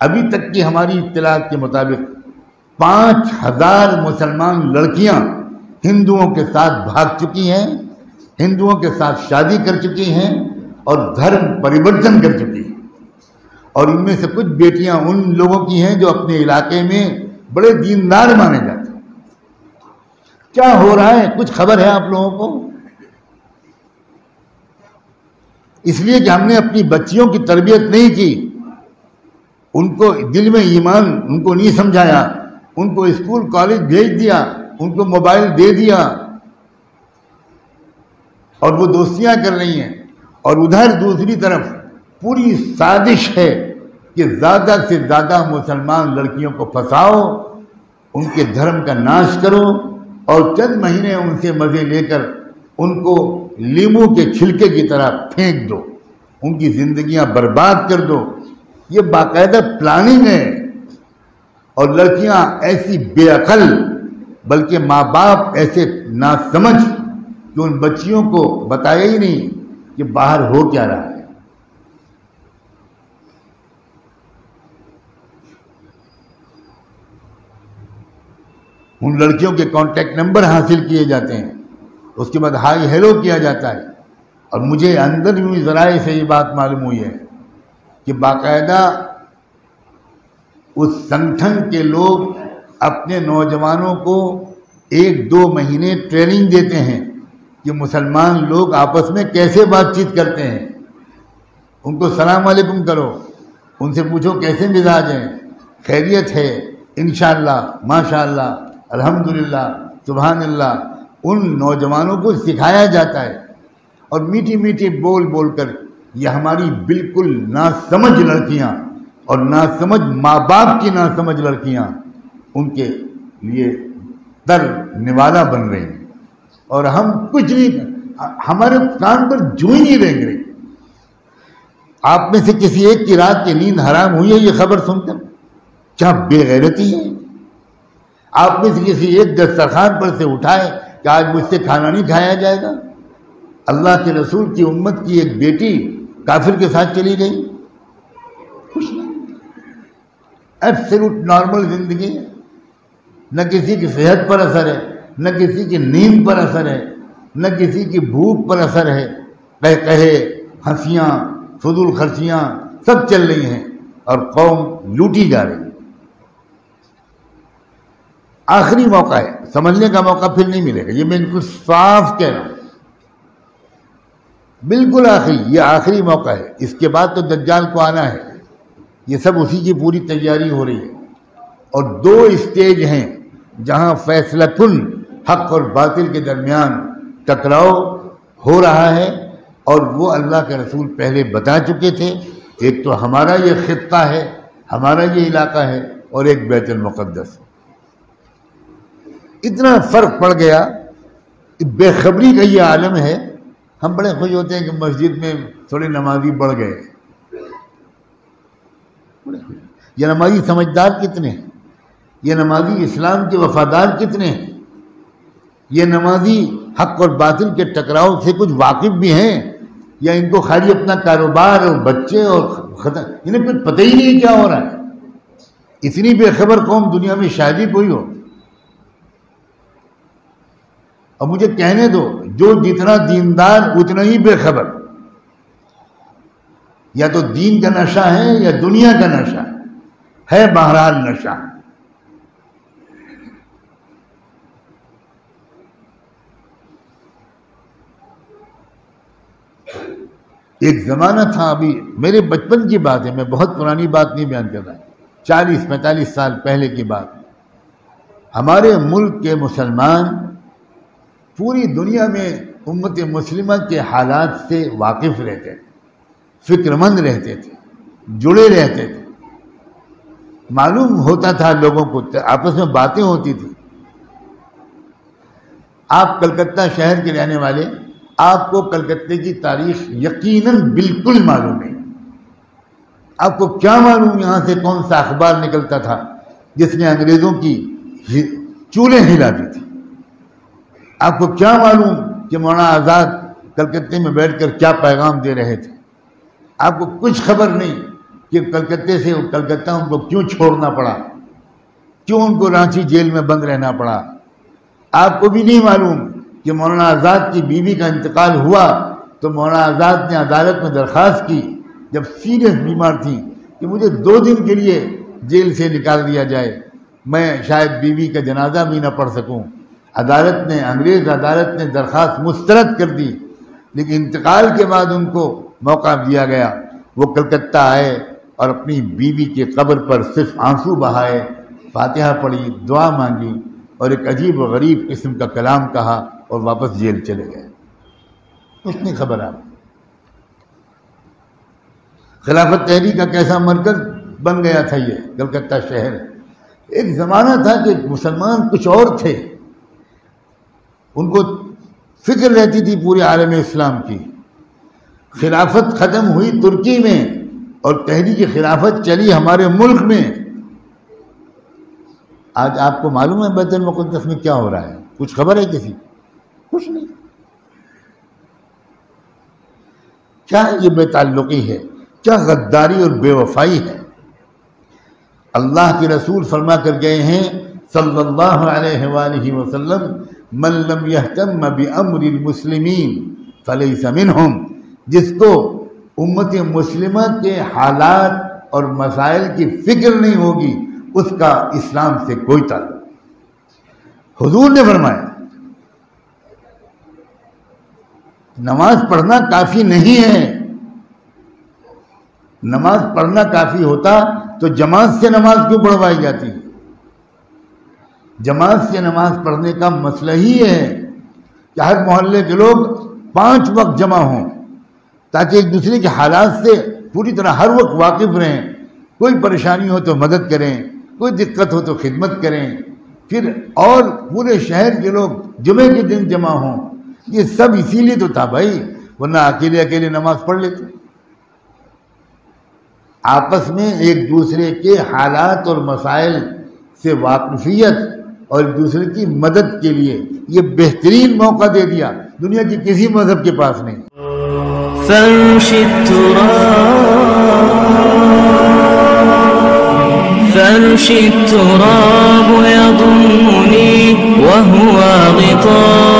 ابھی تک کی ہماری اطلاعات کے مطابق 5000 مسلمان لڑکیاں ہندوؤں کے ساتھ بھاگ چکی ہیں، ہندوؤں کے ساتھ شادی کر چکی ہیں اور دھرم پریورتن کر چکی ہیں، اور ان میں سے کچھ بیٹیاں ان لوگوں کی ہیں جو اپنے علاقے میں بڑے دیندار مانے جاتے ہیں۔ کیا ہو رہا ہے کچھ خبر ہے آپ لوگوں کو؟ اس لیے کہ ہم نے اپنی بچیوں کی تربیت نہیں کی، ان کو دل میں ایمان ان کو نہیں سمجھایا، ان کو اسکول کالج بھیج دیا، ان کو موبائل دے دیا اور وہ دوستیاں کر رہی ہیں، اور ادھر دوسری طرف پوری سازش ہے کہ زیادہ سے زیادہ مسلمان لڑکیوں کو پھنساؤ، ان کے دھرم کا ناش کرو اور چند مہینے ان سے مزے لے کر ان کو لیمو کے چھلکے کی طرح پھینک دو، ان کی زندگیاں برباد کر دو۔ یہ باقاعدہ پلاننگ ہے، اور لڑکیاں ایسی بے عقل، بلکہ ماں باپ ایسے ناسمجھ کہ ان بچیوں کو بتایا ہی نہیں کہ باہر ہو کیا رہا ہے۔ ان لڑکیوں کے کانٹیکٹ نمبر حاصل کیے جاتے ہیں، اس کے بعد ہائی ہیلو کیا جاتا ہے، اور مجھے اندر یوں ذرائع سے یہ بات معلوم ہوئی ہے کہ باقاعدہ اس سنگٹھن کے لوگ اپنے نوجوانوں کو 1-2 مہینے ٹریننگ دیتے ہیں کہ مسلمان لوگ آپس میں کیسے بات چیت کرتے ہیں۔ ان کو سلام علیکم کرو، ان سے پوچھو کیسے مزاج ہیں، خیریت ہے، انشاءاللہ، ماشاءاللہ، الحمدللہ، سبحان اللہ۔ ان نوجوانوں کو سکھایا جاتا ہے، اور میٹھی میٹھی بول بول کر یہ ہماری بالکل ناسمجھ لڑکیاں اور ناسمجھ ماں باپ کی ناسمجھ لڑکیاں ان کے لیے در نوالا بن رہی ہیں، اور ہم کچھ نہیں، ہمارے کان پر جو ہی نہیں رینگ رہی۔ آپ میں سے کسی ایک کی رات کی نیند حرام ہوئی ہے یہ خبر سن کر؟ کیا بے غیرتی ہے! آپ میں سے کسی ایک دسترخوان پر سے اٹھائے کہ آج مجھ سے کھانا نہیں کھایا جائے گا؟ اللہ کے رسول کی امت کی ایک بیٹی کافر کے ساتھ چلی گئی، کچھ نہیں، ایبسولوٹ نارمل زندگی ہے، نہ کسی کی صحت پر اثر ہے، نہ کسی کی نیند پر اثر ہے، نہ کسی کی بھوک پر اثر ہے، قہقہے، ہنسیاں، فضول خرچیاں سب چل رہی ہیں، اور قوم لوٹی جا رہی ہے۔ آخری موقع ہے، سمجھنے کا موقع پھر نہیں ملے گا، یہ میں بالکل صاف کہہ رہا ہوں، بالکل آخری، یہ آخری موقع ہے۔ اس کے بعد تو دجال کو آنا ہے، یہ سب اسی کی پوری تیاری ہو رہی ہے، اور 2 اسٹیج ہیں جہاں فیصلہ کن حق اور باطل کے درمیان ٹکراؤ ہو رہا ہے، اور وہ اللہ کے رسول پہلے بتا چکے تھے۔ ایک تو ہمارا یہ خطہ ہے، ہمارا یہ علاقہ ہے، اور ایک بیت المقدس۔ اتنا فرق پڑ گیا، بے خبری کا یہ عالم ہے۔ ہم بڑے خوش ہوتے ہیں کہ مسجد میں تھوڑے نمازی بڑھ گئے، یہ نمازی سمجھدار کتنے ہیں، یہ نمازی اسلام کے وفادار کتنے ہیں، یہ نمازی حق اور باطل کے ٹکراؤ سے کچھ واقف بھی ہیں، یا ان کو خالی اپنا کاروبار اور بچے اور انہیں کچھ پتہ ہی نہیں کیا ہو رہا ہے۔ اتنی بے خبر قوم دنیا میں شاید ہی کوئی ہو۔ اب مجھے کہنے دو، جو جتنا دیندار اتنا ہی بے خبر، یا تو دین کا نشہ ہے یا دنیا کا نشہ ہے، بہرحال نشہ۔ ایک زمانہ تھا، ابھی میرے بچپن کی بات ہے، میں بہت پرانی بات نہیں بیان کر رہا، 40-45 سال پہلے کی بات۔ ہمارے ملک کے مسلمان پوری دنیا میں امت مسلمہ کے حالات سے واقف رہتے تھے، فکر مند رہتے تھے، جڑے رہتے تھے، معلوم ہوتا تھا لوگوں کو، آپس میں باتیں ہوتی تھی۔ آپ کلکتہ شہر کے رہنے والے، آپ کو کلکتے کی تاریخ یقیناً بالکل معلوم ہے۔ آپ کو کیا معلوم یہاں سے کون سا اخبار نکلتا تھا جس نے انگریزوں کی چولیں ہلا دی تھی؟ آپ کو کیا معلوم کہ مولانا آزاد کلکتے میں بیٹھ کر کیا پیغام دے رہے تھے؟ آپ کو کچھ خبر نہیں کہ کلکتہ ان کو کیوں چھوڑنا پڑا، کیوں ان کو رانچی جیل میں بند رہنا پڑا۔ آپ کو بھی نہیں معلوم کہ مولانا آزاد کی بیوی کا انتقال ہوا تو مولانا آزاد نے عدالت میں درخواست کی جب سیریس بیمار تھی کہ مجھے 2 دن کے لیے جیل سے نکال دیا جائے، میں شاید بیوی کا جنازہ بھی نہ پڑھ سکوں۔ انگریز عدالت نے درخواست مسترد کر دی، لیکن انتقال کے بعد ان کو موقع دیا گیا۔ وہ کلکتہ آئے اور اپنی بیوی کی قبر پر صرف آنسو بہائے، فاتحہ پڑھی، دعا مانگی اور ایک عجیب و غریب قسم کا کلام کہا اور واپس جیل چلے گئے۔ کچھ نہیں خبر آپ۔ خلافت تحریک کا کیسا مرکز بن گیا تھا یہ کلکتہ شہر۔ ایک زمانہ تھا کہ مسلمان کچھ اور تھے، ان کو فکر رہتی تھی پورے عالم اسلام کی۔ خلافت ختم ہوئی ترکی میں اور تحریک خلافت چلی ہمارے ملک میں۔ آج آپ کو معلوم ہے بیت المقدس میں کیا ہو رہا ہے؟ کچھ خبر ہے کسی؟ کچھ نہیں۔ کیا یہ بے تعلقی ہے؟ کیا غداری اور بے وفائی ہے؟ اللہ کے رسول فرما کر گئے ہیں صلی اللہ علیہ وآلہ وسلم، من لم یہتم بامر المسلمین فلیس منہم، جس کو امت مسلمہ کے حالات اور مسائل کی فکر نہیں ہوگی اس کا اسلام سے کوئی تعلق۔ حضور نے فرمایا نماز پڑھنا کافی نہیں ہے، نماز پڑھنا کافی ہوتا تو جماعت سے نماز کیوں پڑھوائی جاتی؟ جماعت سے نماز پڑھنے کا مسئلہ ہی ہے کہ ہر محلے کے لوگ 5 وقت جمع ہوں تاکہ ایک دوسرے کے حالات سے پوری طرح ہر وقت واقف رہیں، کوئی پریشانی ہو تو مدد کریں، کوئی دقت ہو تو خدمت کریں، پھر اور پورے شہر کے لوگ جمعے کے دن جمع ہوں۔ یہ سب اسی لیے تو تھا بھائی، ورنہ اکیلے نماز پڑھ لیتے۔ آپس میں ایک دوسرے کے حالات اور مسائل سے واقفیت اور ایک دوسرے کی مدد کے لیے یہ بہترین موقع دے دیا، دنیا کی کسی مذہب کے پاس نہیں۔ فرش التراب يضمني وهو غطاء